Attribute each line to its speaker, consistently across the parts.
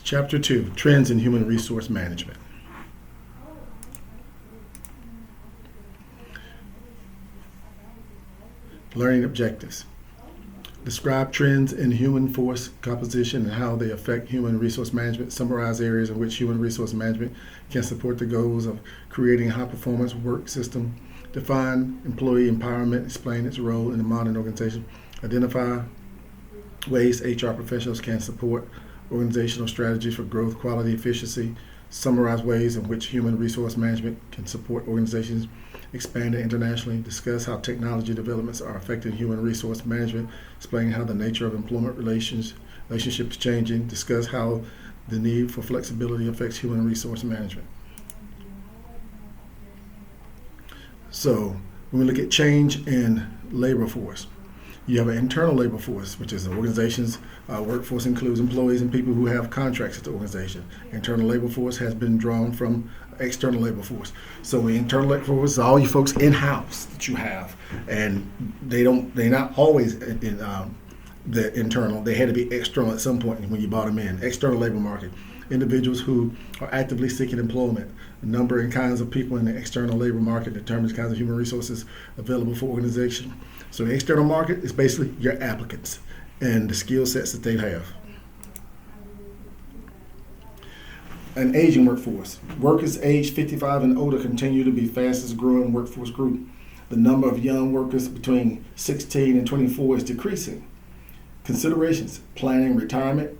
Speaker 1: Chapter 2, Trends in Human Resource Management. Learning objectives. Describe trends in human force composition and how they affect human resource management. Summarize areas in which human resource management can support the goals of creating a high-performance work system. Define employee empowerment. Explain its role in the modern organization. Identify ways HR professionals can support organizational strategies for growth, quality, efficiency. Summarize ways in which human resource management can support organizations expanded internationally. Discuss how technology developments are affecting human resource management. Explain how the nature of employment relationships is changing. Discuss how the need for flexibility affects human resource management. So when we look at change in labor force, you have an internal labor force, which is the organization's workforce includes employees and people who have contracts at the organization. Internal labor force has been drawn from external labor force. So the internal labor force is all you folks in-house that you have, and they're not always in the internal. They had to be external at some point when you brought them in. External labor market. Individuals who are actively seeking employment. The number and kinds of people in the external labor market determines kinds of human resources available for organization. So the external market is basically your applicants and the skill sets that they have. An aging workforce. Workers aged 55 and older continue to be fastest growing workforce group. The number of young workers between 16 and 24 is decreasing. Considerations: planning retirement,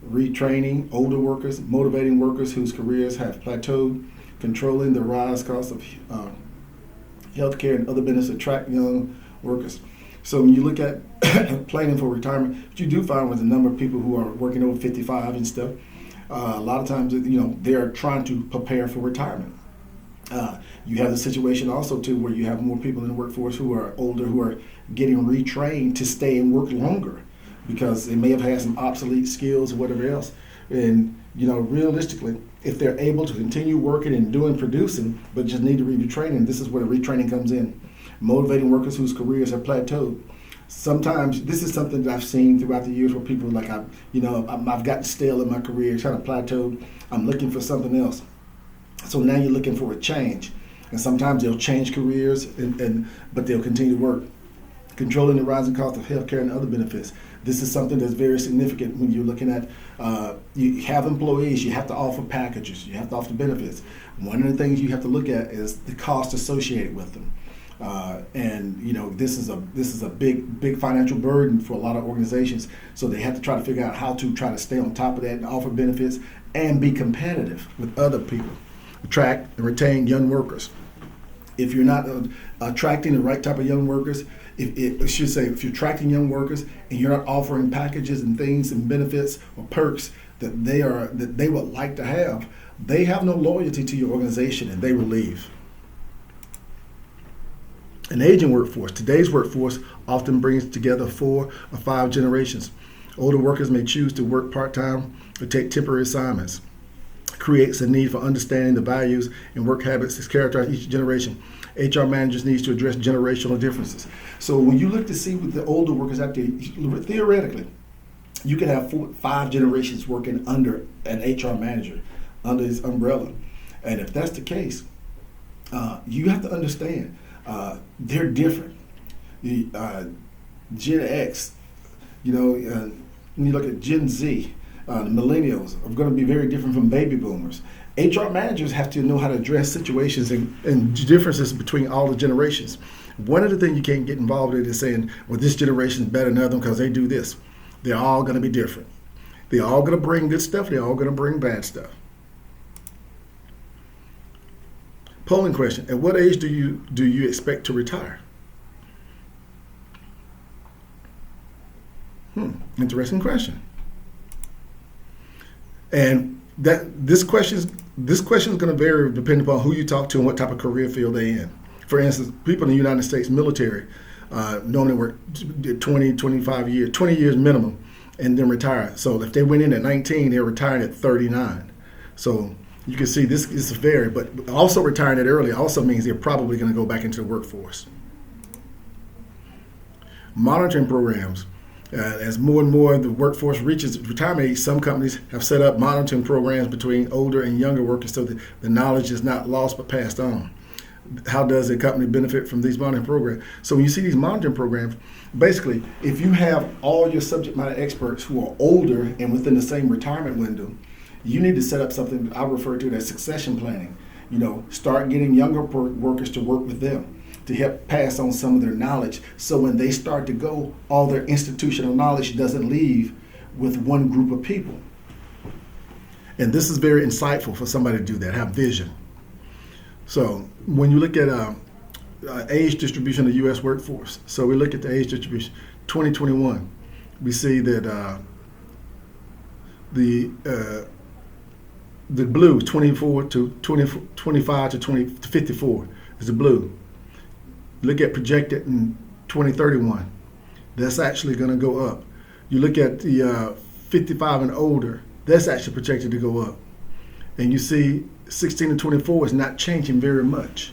Speaker 1: retraining older workers, motivating workers whose careers have plateaued, controlling the rise cost of healthcare and other benefits attract young workers. So when you look at planning for retirement, what you do find with the number of people who are working over 55 and stuff, a lot of times, they're trying to prepare for retirement. You have the situation also too where you have more people in the workforce who are older, who are getting retrained to stay and work longer because they may have had some obsolete skills or whatever else. And realistically, if they're able to continue working and producing, but just need to retraining, this is where the retraining comes in. Motivating workers whose careers have plateaued. Sometimes this is something that I've seen throughout the years where people like, I've gotten stale in my career, kind of plateaued. I'm looking for something else. So now you're looking for a change. And sometimes they'll change careers, but they'll continue to work. Controlling the rising cost of healthcare and other benefits. This is something that's very significant when you're looking at, you have employees, you have to offer packages, you have to offer benefits. One of the things you have to look at is the cost associated with them. This is a big financial burden for a lot of organizations. So they have to try to figure out how to try to stay on top of that and offer benefits and be competitive with other people. Attract and retain young workers. If you're not attracting the right type of young workers, if you're attracting young workers and you're not offering packages and things and benefits or perks that they would like to have, they have no loyalty to your organization and they will leave. An aging workforce. Today's workforce often brings together 4 or 5 generations. Older workers may choose to work part-time or take temporary assignments. Creates a need for understanding the values and work habits that characterize each generation. HR managers need to address generational differences. So when you look to see with the older workers out there, theoretically, you can have 4, 5 generations working under an HR manager, under his umbrella. And if that's the case, you have to understand they're different. The Gen X, when you look at Gen Z, the millennials are going to be very different from baby boomers. HR managers have to know how to address situations and differences between all the generations. One of the things you can't get involved in is saying, well, this generation is better than another because they do this. They're all going to be different. They're all going to bring good stuff. They're all going to bring bad stuff. Polling question: at what age do you expect to retire? Interesting question. And this question is going to vary depending upon who you talk to and what type of career field they're in. For instance, people in the United States military normally work 20 years minimum and then retire. So if they went in at 19, they're retiring at 39. So you can see this is vary, but also retiring it early also means they're probably going to go back into the workforce. Monitoring programs. As more and more the workforce reaches retirement age, some companies have set up monitoring programs between older and younger workers so that the knowledge is not lost but passed on. How does a company benefit from these monitoring programs? So when you see these monitoring programs, basically, if you have all your subject matter experts who are older and within the same retirement window, you need to set up something I refer to as succession planning. Start getting younger workers to work with them to help pass on some of their knowledge. So when they start to go, all their institutional knowledge doesn't leave with one group of people. And this is very insightful for somebody to do that, have vision. So when you look at age distribution of the U.S. workforce, so we look at the age distribution, 2021, we see that the blue, 25 to 54 is the blue. Look at projected in 2031, that's actually going to go up. You look at the 55 and older, that's actually projected to go up. And you see 16 to 24 is not changing very much.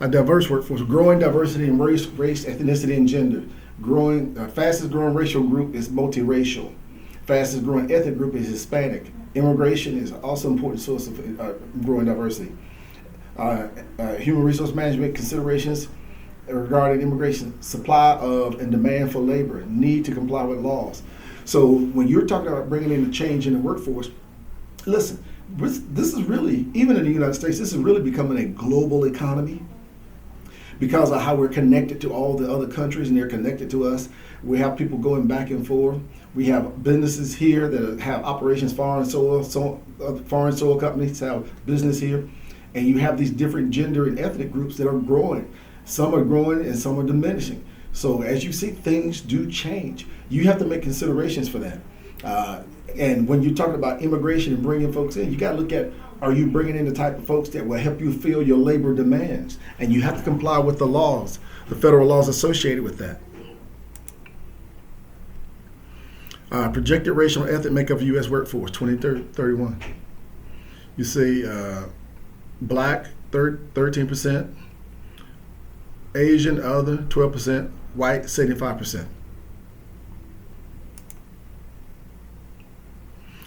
Speaker 1: A diverse workforce, growing diversity in race, ethnicity, and gender. Fastest growing racial group is multiracial. Fastest growing ethnic group is Hispanic. Immigration is also an important source of growing diversity. Human resource management considerations regarding immigration, supply of and demand for labor, need to comply with laws. So when you're talking about bringing in a change in the workforce, listen, this is really, even in the United States, this is really becoming a global economy because of how we're connected to all the other countries and they're connected to us. We have people going back and forth. We have businesses here that have operations, foreign soil companies have business here. And you have these different gender and ethnic groups that are growing. Some are growing and some are diminishing. So as you see, things do change. You have to make considerations for that. And when you're talking about immigration and bringing folks in, you got to look at, are you bringing in the type of folks that will help you fill your labor demands? And you have to comply with the laws, the federal laws associated with that. Projected racial and ethnic makeup of U.S. workforce, 2031. You see Black, 13%, Asian, other, 12%, white, 75%.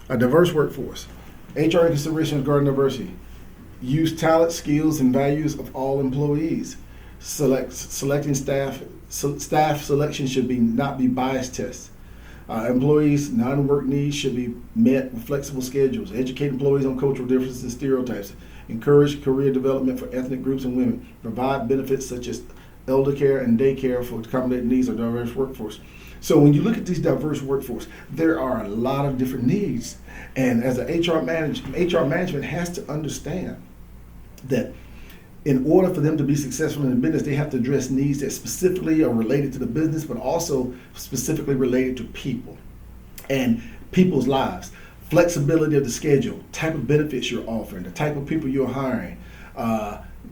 Speaker 1: A diverse workforce. HR considerations regarding diversity. Use talent, skills, and values of all employees. Selecting staff. Staff selection should not be bias tests. Employees' non-work needs should be met with flexible schedules. Educate employees on cultural differences and stereotypes. Encourage career development for ethnic groups and women. Provide benefits such as elder care and daycare for accommodating needs of diverse workforce. So when you look at these diverse workforce, there are a lot of different needs. And as an HR management has to understand that in order for them to be successful in the business, they have to address needs that specifically are related to the business, but also specifically related to people and people's lives. Flexibility of the schedule, type of benefits you're offering, the type of people you're hiring,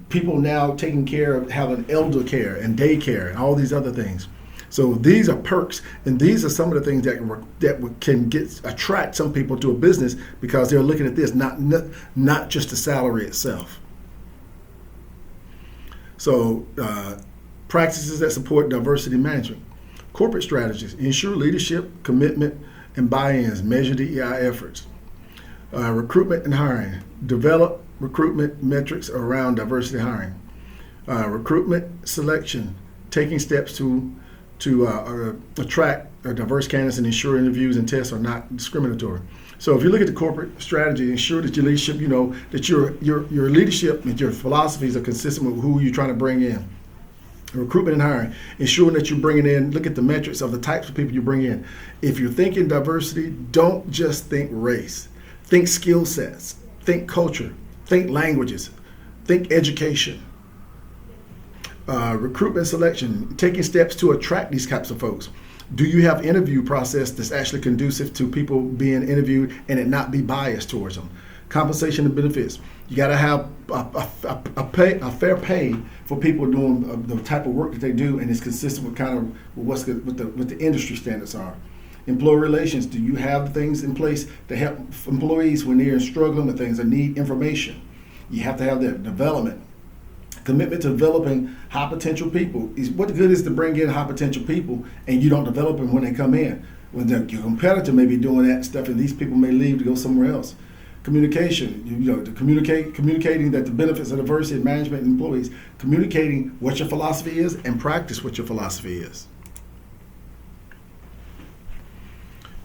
Speaker 1: people now taking care of having elder care and daycare and all these other things. So these are perks, and these are some of the things that can attract some people to a business because they're looking at this, not just the salary itself. So practices that support diversity management. Corporate strategies, ensure leadership, commitment, and buy-ins, measure DEI efforts. Recruitment and hiring, develop recruitment metrics around diversity hiring. Recruitment selection, taking steps to attract diverse candidates and ensure interviews and tests are not discriminatory. So if you look at the corporate strategy, ensure that your leadership, that your leadership and your philosophies are consistent with who you're trying to bring in. Recruitment and hiring, ensuring that you're bringing in, look at the metrics of the types of people you bring in. If you're thinking diversity, don't just think race. Think skill sets, think culture, think languages, think education. Recruitment selection, taking steps to attract these types of folks. Do you have interview process that's actually conducive to people being interviewed and it not be biased towards them? Compensation and benefits. You got to have a fair pay for people doing the type of work that they do, and it's consistent with kind of what the industry standards are. Employee relations. Do you have things in place to help employees when they're struggling with things or need information? You have to have that development. Commitment to developing high potential people. What good is to bring in high potential people and you don't develop them when they come in? When your competitor may be doing that stuff and these people may leave to go somewhere else. Communication, to communicating that the benefits of diversity in management and employees, communicating what your philosophy is and practice what your philosophy is.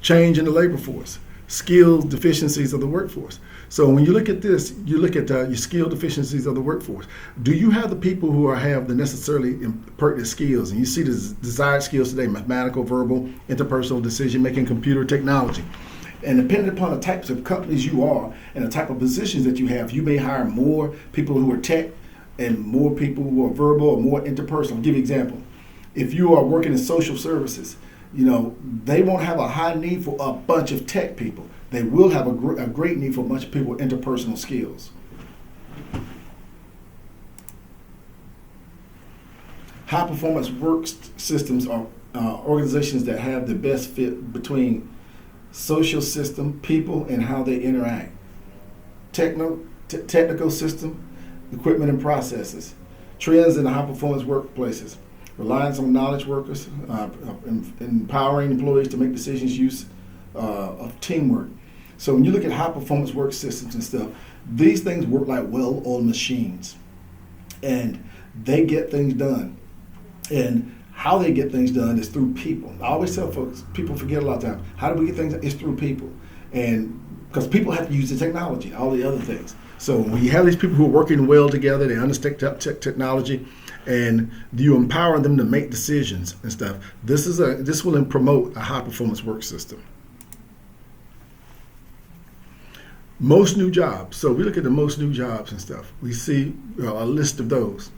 Speaker 1: Change in the labor force, skills deficiencies of the workforce. So when you look at this, you look at your skill deficiencies of the workforce. Do you have the people who have the necessarily pertinent skills? And you see the desired skills today: mathematical, verbal, interpersonal, decision-making, computer, technology. And depending upon the types of companies you are and the type of positions that you have, you may hire more people who are tech and more people who are verbal or more interpersonal. I'll give you an example. If you are working in social services, they won't have a high need for a bunch of tech people. They will have a great need for a bunch of people with interpersonal skills. High performance work systems are organizations that have the best fit between social system, people, and how they interact. Technical system, equipment and processes. Trends in the high performance workplaces. Reliance on knowledge workers, empowering employees to make decisions, use of teamwork. So when you look at high performance work systems and stuff, these things work like well-oiled machines. And they get things done. And how they get things done is through people. I always tell folks, people forget a lot of times, how do we get things done? It's through people. And because people have to use the technology, all the other things. So when you have these people who are working well together, they understand technology, and you empower them to make decisions and stuff. This will promote a high performance work system. Most new jobs. So we look at the most new jobs and stuff. We see a list of those.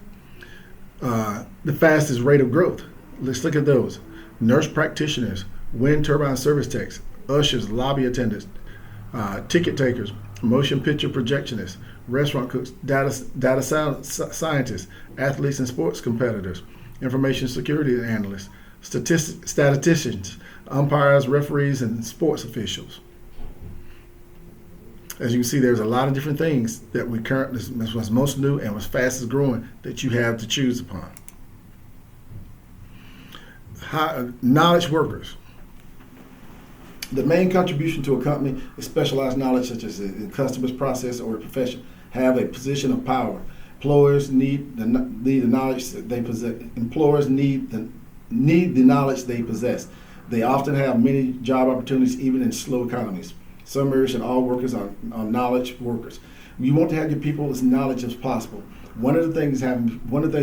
Speaker 1: The fastest rate of growth. Let's look at those. Nurse practitioners, wind turbine service techs, ushers, lobby attendants, ticket takers, motion picture projectionists, restaurant cooks, data scientists, athletes and sports competitors, information security analysts, statisticians, umpires, referees, and sports officials. As you can see, there's a lot of different things that we currently, was most new and was fastest growing that you have to choose upon. Knowledge workers. The main contribution to a company is specialized knowledge, such as a customer's process or a profession, have a position of power. Employers need the knowledge that they possess. Employers need the knowledge they possess. They often have many job opportunities, even in slow economies. Some areas and all workers are knowledge workers. You want to have your people as knowledge as possible. One of the things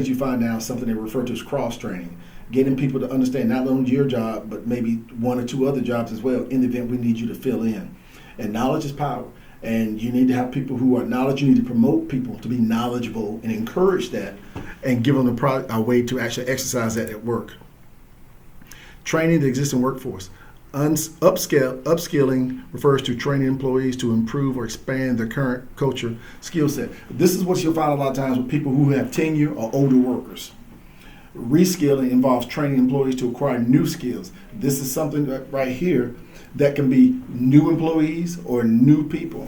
Speaker 1: you find now is something they refer to as cross training, getting people to understand not only your job but maybe one or two other jobs as well in the event we need you to fill in. And knowledge is power. And you need to have people who are knowledge. You need to promote people to be knowledgeable and encourage that, and give them a way to actually exercise that at work. Training the existing workforce. Upskilling refers to training employees to improve or expand their current culture skill set. This is what you'll find a lot of times with people who have tenure or older workers. Reskilling involves training employees to acquire new skills. This is something right here that can be new employees or new people.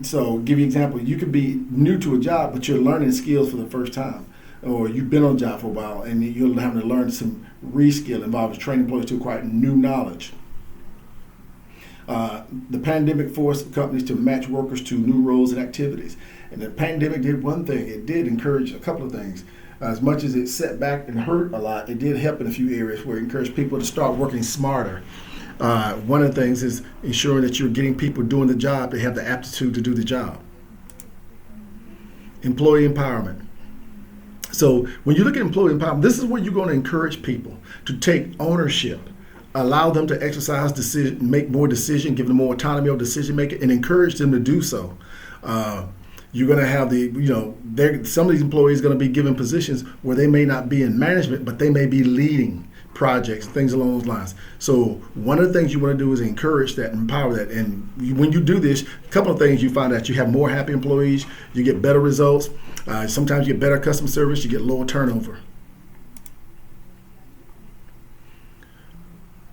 Speaker 1: So give you an example, you could be new to a job, but you're learning skills for the first time. Or you've been on a job for a while and you're having to learn some reskill involves training employees to acquire new knowledge. The pandemic forced companies to match workers to new roles and activities. And the pandemic did one thing, it did encourage a couple of things. As much as it set back and hurt a lot, it did help in a few areas where it encouraged people to start working smarter. One of the things is ensuring that you're getting people doing the job, they have the aptitude to do the job. Employee empowerment. So when you look at employee empowerment, this is where you're going to encourage people to take ownership, allow them to exercise decision, make more decision, give them more autonomy of decision making, and encourage them to do so. You're going to have some of these employees are going to be given positions where they may not be in management, but they may be leading projects, things along those lines. So one of the things you want to do is encourage that, empower that. And when you do this, a couple of things you find out: you have more happy employees, you get better results, sometimes you get better customer service, you get lower turnover.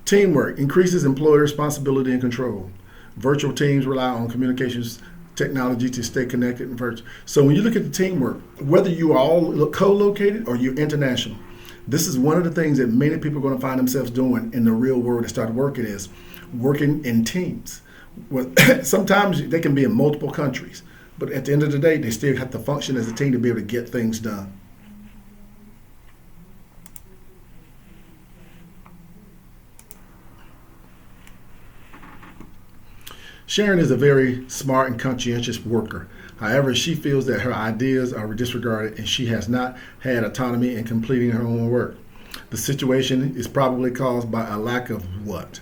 Speaker 1: Teamwork increases employee responsibility and control. Virtual teams rely on communications technology to stay connected and virtual. So when you look at the teamwork, whether you are all co-located or you're international, this is one of the things that many people are going to find themselves doing in the real world and start working is working in teams. Well, sometimes they can be in multiple countries, but at the end of the day, they still have to function as a team to be able to get things done. Sharon is a very smart and conscientious worker. However, she feels that her ideas are disregarded and she has not had autonomy in completing her own work. The situation is probably caused by a lack of what?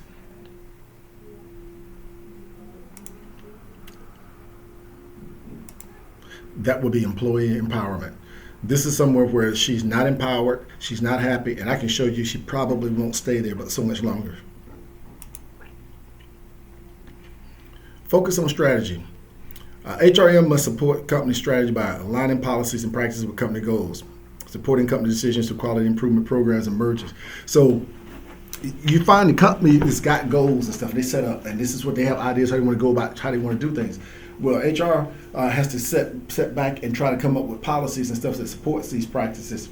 Speaker 1: That would be employee empowerment. This is somewhere where she's not empowered, she's not happy, and I can show you she probably won't stay there but so much longer. Focus on strategy. HRM must support company strategy by aligning policies and practices with company goals, supporting company decisions through quality improvement programs and mergers. So you find the company that's got goals and stuff they set up, and this is what they have ideas how they want to go about, how they want to do things. Well, HR has to set back and try to come up with policies and stuff that supports these practices.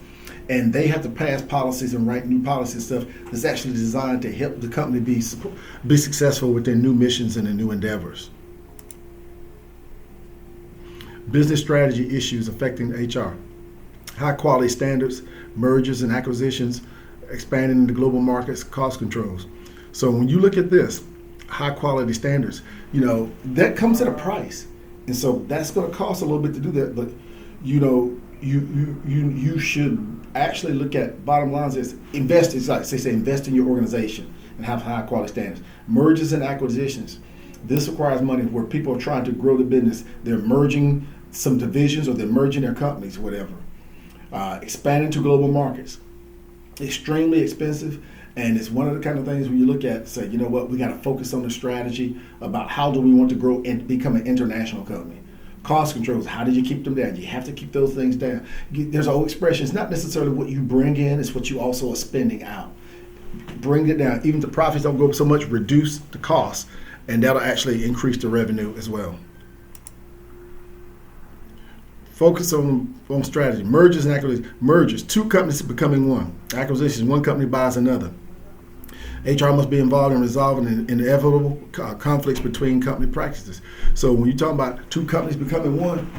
Speaker 1: And they have to pass policies and write new policy stuff that's actually designed to help the company be successful with their new missions and their new endeavors. Business strategy issues affecting HR. High quality standards, mergers and acquisitions, expanding into global markets, cost controls. So when you look at this, high quality standards, that comes at a price. And so that's going to cost a little bit to do that. But, you should actually look at bottom lines is invest. It's like say invest in your organization and have high quality standards. Mergers and acquisitions. This requires money where people are trying to grow the business. They're merging some divisions or they're merging their companies, whatever. Expanding to global markets. Extremely expensive. And it's one of the kind of things when you look at, say, you know what, we got to focus on the strategy about how do we want to grow and become an international company. Cost controls, how do you keep them down? You have to keep those things down. There's an old expression, it's not necessarily what you bring in, it's what you also are spending out. Bring it down. Even if the profits don't go up so much, reduce the cost, and that'll actually increase the revenue as well. Focus on strategy. Mergers and acquisitions. Mergers, two companies becoming one. Acquisitions, one company buys another. HR must be involved in resolving inevitable conflicts between company practices. So when you talk about two companies becoming one,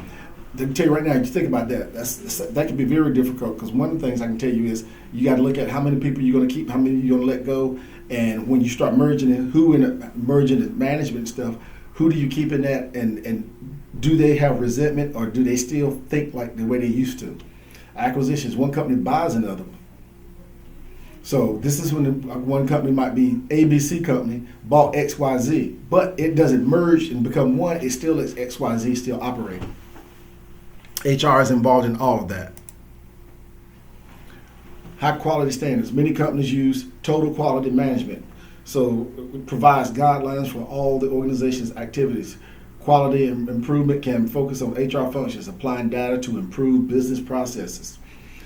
Speaker 1: I can tell you right now, you think about that. That can be very difficult because one of the things I can tell you is you got to look at how many people you're going to keep, how many you're going to let go, and when you start merging in, merging the management stuff, who do you keep in that, and do they have resentment or do they still think like the way they used to? Acquisitions, one company buys another one. So this is when one company might be ABC company bought XYZ, but it doesn't merge and become one. It still is XYZ still operating. HR is involved in all of that. High quality standards. Many companies use total quality management. So it provides guidelines for all the organization's activities. Quality improvement can focus on HR functions, applying data to improve business processes.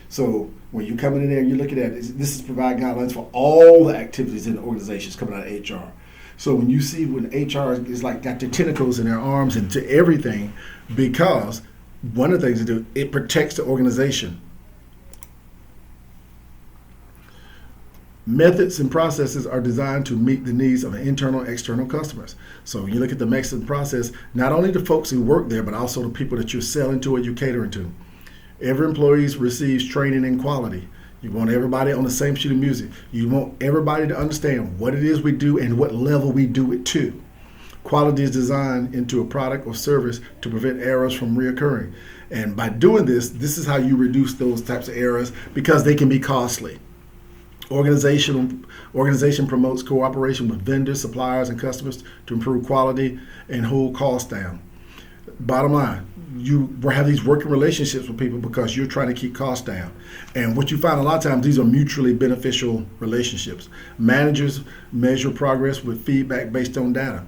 Speaker 1: So when you're coming in there and you're looking at it, this is provide guidelines for all the activities in the organizations coming out of HR. So when you see when HR is like got their tentacles in their arms into everything, because one of the things to do, it protects the organization. Methods and processes are designed to meet the needs of internal and external customers. So when you look at the methods and process, not only the folks who work there, but also the people that you're selling to or you're catering to. Every employee receives training in quality. You want everybody on the same sheet of music. You want everybody to understand what it is we do and what level we do it to. Quality is designed into a product or service to prevent errors from reoccurring. And by doing this, this is how you reduce those types of errors because they can be costly. Organization promotes cooperation with vendors, suppliers, and customers to improve quality and hold costs down. Bottom line, you have these working relationships with people because you're trying to keep costs down. And what you find a lot of times, these are mutually beneficial relationships. Managers measure progress with feedback based on data.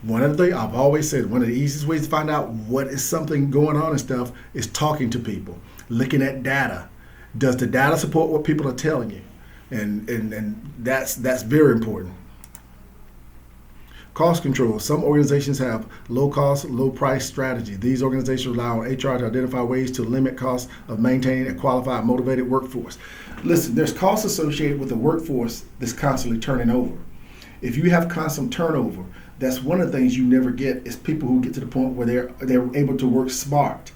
Speaker 1: One of the things I've always said, one of the easiest ways to find out what is something going on and stuff is talking to people, looking at data. Does the data support what people are telling you? And that's very important. Cost control. Some organizations have low cost, low price strategy. These organizations rely on HR to identify ways to limit costs of maintaining a qualified, motivated workforce. Listen, there's costs associated with a workforce that's constantly turning over. If you have constant turnover, that's one of the things you never get is people who get to the point where they're able to work smart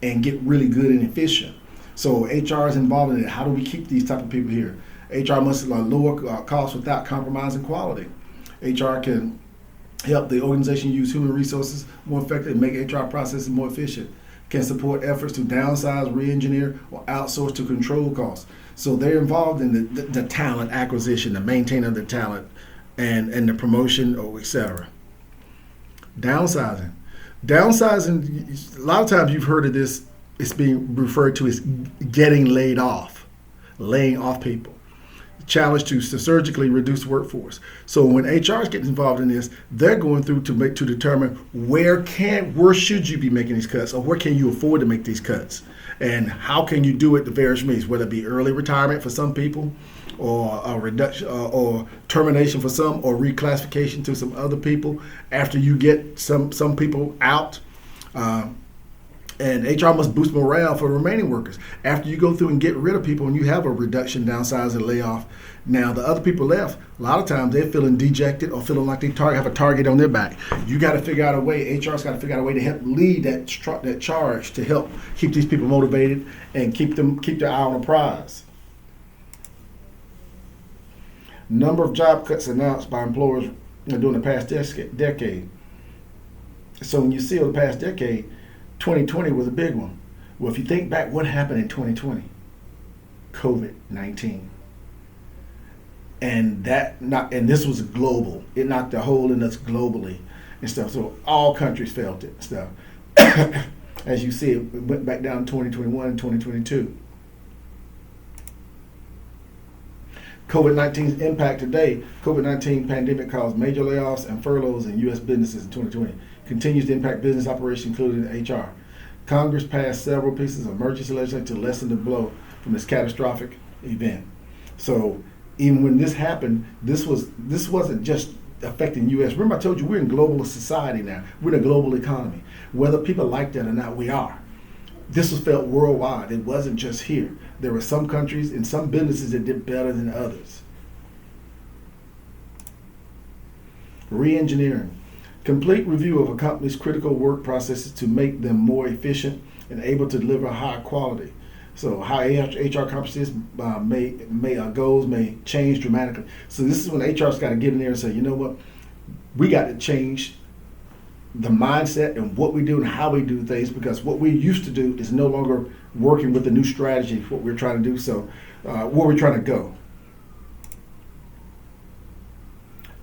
Speaker 1: and get really good and efficient. So HR is involved in it. How do we keep these type of people here? HR must lower costs without compromising quality. HR can help the organization use human resources more effectively and make HR processes more efficient. Can support efforts to downsize, re-engineer, or outsource to control costs. So they're involved in the talent acquisition, the maintaining of the talent, and the promotion, or etc. Downsizing. Downsizing, a lot of times you've heard of this, it's being referred to as getting laid off, laying off people. Challenge to surgically reduce workforce. So when HR is getting involved in this, they're going through to determine where should you be making these cuts, or where can you afford to make these cuts, and how can you do it the various means, whether it be early retirement for some people, or a reduction or termination for some, or reclassification to some other people after you get some people out. And HR must boost morale for the remaining workers. After you go through and get rid of people and you have a reduction, downsize, and layoff, now the other people left, a lot of times they're feeling dejected or feeling like they have a target on their back. You got to figure out a way, HR's got to figure out a way to help lead that charge to help keep these people motivated and keep their eye on the prize. Number of job cuts announced by employers during the past decade. So when you see over the past decade, 2020 was a big one. Well, if you think back, what happened in 2020? COVID-19. And this was global. It knocked a hole in us globally and stuff. So all countries felt it and stuff. As you see, it went back down in 2021 and 2022. COVID-19's impact today. COVID-19 pandemic caused major layoffs and furloughs in U.S. businesses in 2020. Continues to impact business operations, including HR. Congress passed several pieces of emergency legislation to lessen the blow from this catastrophic event. So even when this happened, this wasn't just affecting U.S. Remember, I told you we're in global society now. We're in a global economy. Whether people like that or not, we are. This was felt worldwide. It wasn't just here. There were some countries and some businesses that did better than others. Re-engineering. Complete review of a company's critical work processes to make them more efficient and able to deliver high quality. So how HR competencies goals may change dramatically. So this is when HR's got to get in there and say, you know what, we got to change the mindset and what we do and how we do things, because what we used to do is no longer working with the new strategy, what we're trying to do. So where we're trying to go.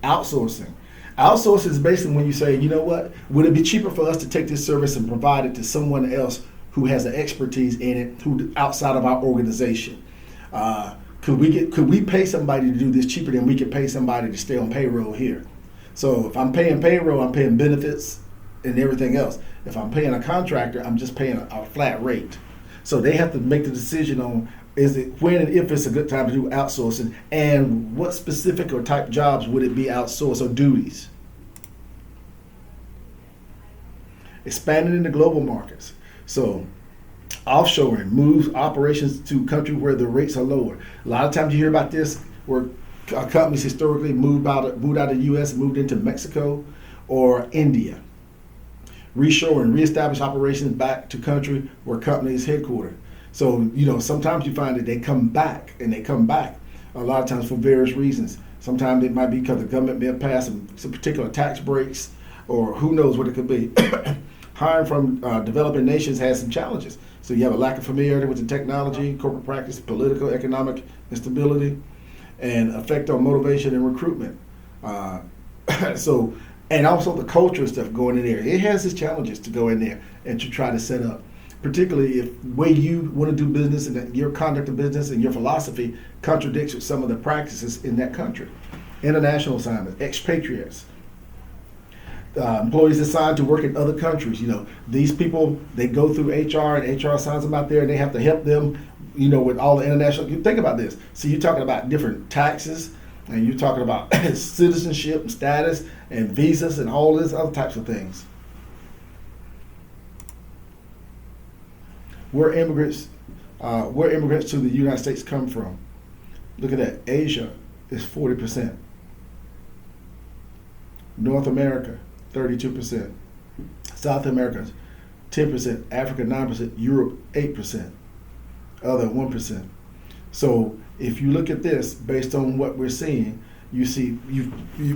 Speaker 1: Outsourcing. Outsourcing is basically when you say, you know what, would it be cheaper for us to take this service and provide it to someone else who has an expertise in it, who outside of our organization? Could we pay somebody to do this cheaper than we could pay somebody to stay on payroll here? So if I'm paying payroll, I'm paying benefits and everything else. If I'm paying a contractor, I'm just paying a flat rate. So they have to make the decision on when and if it's a good time to do outsourcing, and what specific or type jobs would it be outsourced, or duties. Expanding into global markets. So offshoring moves operations to countries where the rates are lower. A lot of times you hear about this where companies historically moved out of the U.S. and moved into Mexico or India. Reshoring, reestablish operations back to country where companies headquartered. So, sometimes you find that they come back a lot of times for various reasons. Sometimes it might be because the government may have passed some particular tax breaks, or who knows what it could be. Hiring from developing nations has some challenges. So you have a lack of familiarity with the technology, corporate practice, political, economic instability, and effect on motivation and recruitment. And also the culture and stuff going in there. It has its challenges to go in there and to try to set up. Particularly if the way you want to do business and that your conduct of business and your philosophy contradicts with some of the practices in that country. International assignments, expatriates, employees assigned to work in other countries. These people, they go through HR and HR assigns them out there and they have to help them, with all the international. You think about this. So you're talking about different taxes, And you're talking about citizenship and status and visas and all these other types of things. Where immigrants to the United States come from. Look at that. Asia is 40%. North America, 32%. South America, 10%. Africa, 9%. Europe, 8%. Other, 1%. So if you look at this, based on what we're seeing, you see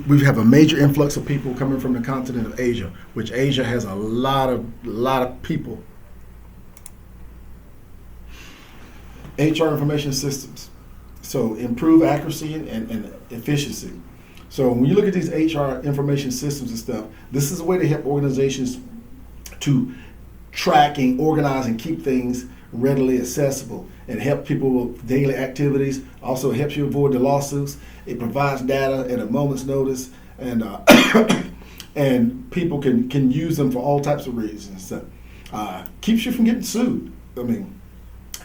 Speaker 1: we have a major influx of people coming from the continent of Asia, which Asia has a lot of people. HR information systems. So improve accuracy and efficiency. So when you look at these HR information systems and stuff, this is a way to help organizations to track and organize and keep things readily accessible and help people with daily activities. Also helps you avoid the lawsuits. It provides data at a moment's notice, and and people can use them for all types of reasons. So, keeps you from getting sued. I mean,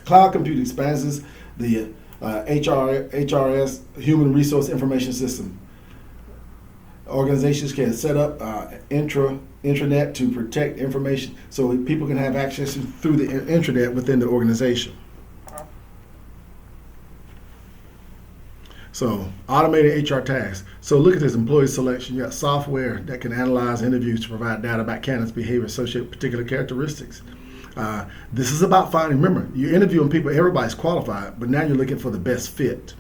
Speaker 1: cloud computing expands the HRS, Human Resource Information System. Organizations can set up intranet to protect information so people can have access through the intranet within the organization. So automated HR tasks. So look at this employee selection. You got software that can analyze interviews to provide data about candidates' behavior associated with particular characteristics. This is about finding, remember, you're interviewing people, everybody's qualified, but now you're looking for the best fit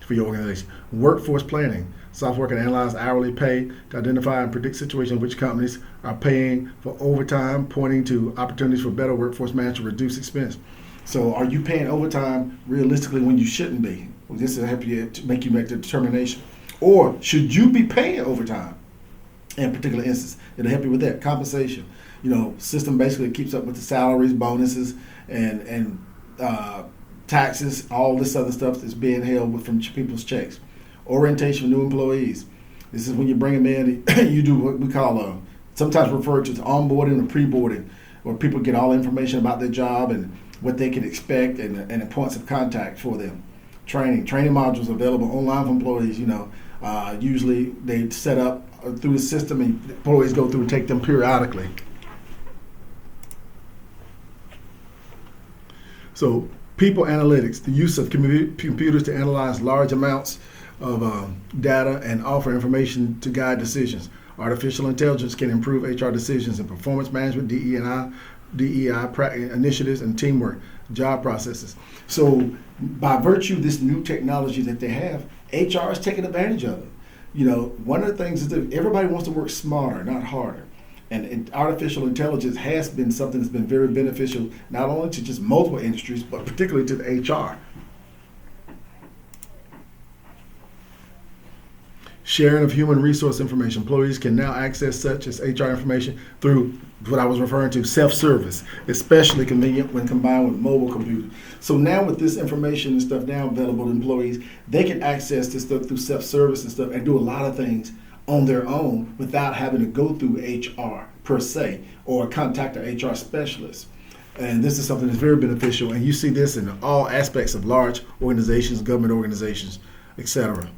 Speaker 1: for your organization. Workforce planning. Software can analyze hourly pay to identify and predict situations in which companies are paying for overtime, pointing to opportunities for better workforce management to reduce expense. So are you paying overtime realistically when you shouldn't be? Well, this will help you to make the determination. Or should you be paying overtime in a particular instance? It'll help you with that. Compensation. System basically keeps up with the salaries, bonuses, and taxes, all this other stuff that's being held from people's checks. Orientation for new employees. This is when you bring them in, you do what we call sometimes referred to as onboarding or pre-boarding, where people get all the information about their job and what they can expect and the points of contact for them. Training modules available online for employees. Usually they set up through the system and employees go through and take them periodically. So people analytics, the use of computers to analyze large amounts of data and offer information to guide decisions. Artificial intelligence can improve HR decisions and performance management, DEI initiatives, and teamwork, job processes. So by virtue of this new technology that they have, HR is taking advantage of it. One of the things is that everybody wants to work smarter, not harder. And artificial intelligence has been something that's been very beneficial, not only to just multiple industries, but particularly to the HR. Sharing of human resource information. Employees can now access such as HR information through what I was referring to, self-service, especially convenient when combined with mobile computers. So now with this information and stuff now available to employees, they can access this stuff through self-service and stuff and do a lot of things on their own without having to go through HR per se or contact an HR specialist. And this is something that's very beneficial, and you see this in all aspects of large organizations, government organizations, etc.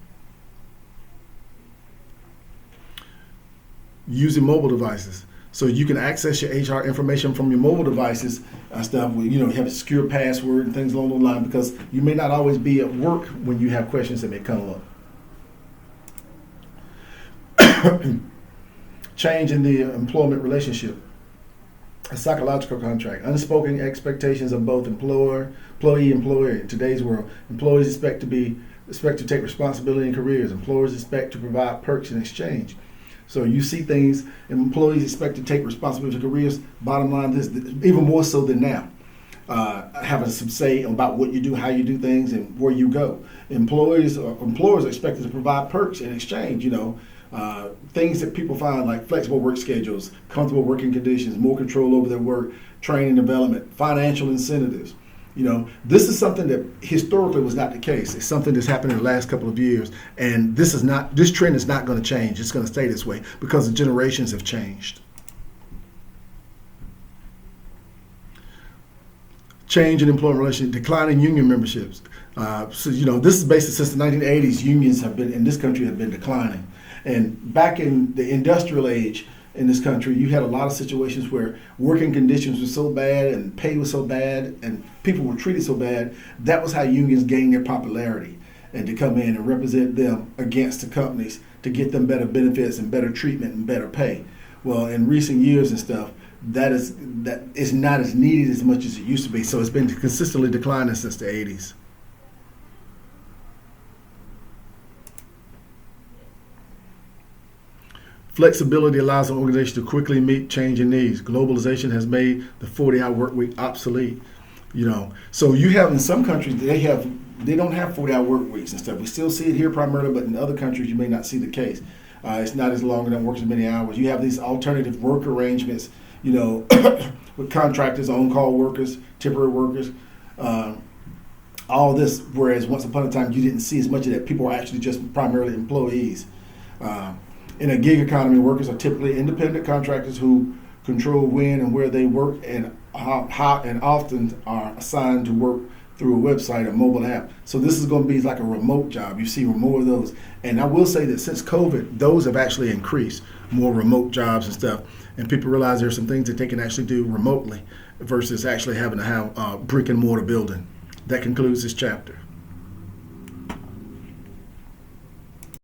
Speaker 1: Using mobile devices. So you can access your HR information from your mobile devices, stuff where you have a secure password and things along those lines, because you may not always be at work when you have questions that may come up. Change in the employment relationship. A psychological contract. Unspoken expectations of both employee, employer. In today's world, employees expect to take responsibility in careers. Employers expect to provide perks in exchange. So you see things, and employees expect to take responsibility for careers. Bottom line, this even more so than now. Having some say about what you do, how you do things, and where you go. Employers are expected to provide perks in exchange. Things that people find like flexible work schedules, comfortable working conditions, more control over their work, training development, financial incentives. This is something that historically was not the case. It's something that's happened in the last couple of years, and this trend is not going to change. It's going to stay this way because the generations have changed. Change in employment relations, decline in union memberships. So this is basically since the 1980s, unions have been in this country have been declining. And back in the industrial age in this country, you had a lot of situations where working conditions were so bad and pay was so bad and people were treated so bad. That was how unions gained their popularity, and to come in and represent them against the companies to get them better benefits and better treatment and better pay. Well, in recent years and stuff, that is not as needed as much as it used to be. So it's been consistently declining since the 80s. Flexibility allows an organization to quickly meet changing needs. Globalization has made the 40-hour work week obsolete. So you have in some countries they don't have 40-hour work weeks and stuff. We still see it here primarily, but in other countries you may not see the case. It's not as long and don't work as many hours. You have these alternative work arrangements, with contractors, on-call workers, temporary workers, all this. Whereas once upon a time you didn't see as much of that. People were actually just primarily employees. In a gig economy, workers are typically independent contractors who control when and where they work and how and often are assigned to work through a website or mobile app. So this is going to be like a remote job. You see more of those. And I will say that since COVID, those have actually increased, more remote jobs and stuff. And people realize there's some things that they can actually do remotely versus actually having to have a brick and mortar building. That concludes this chapter.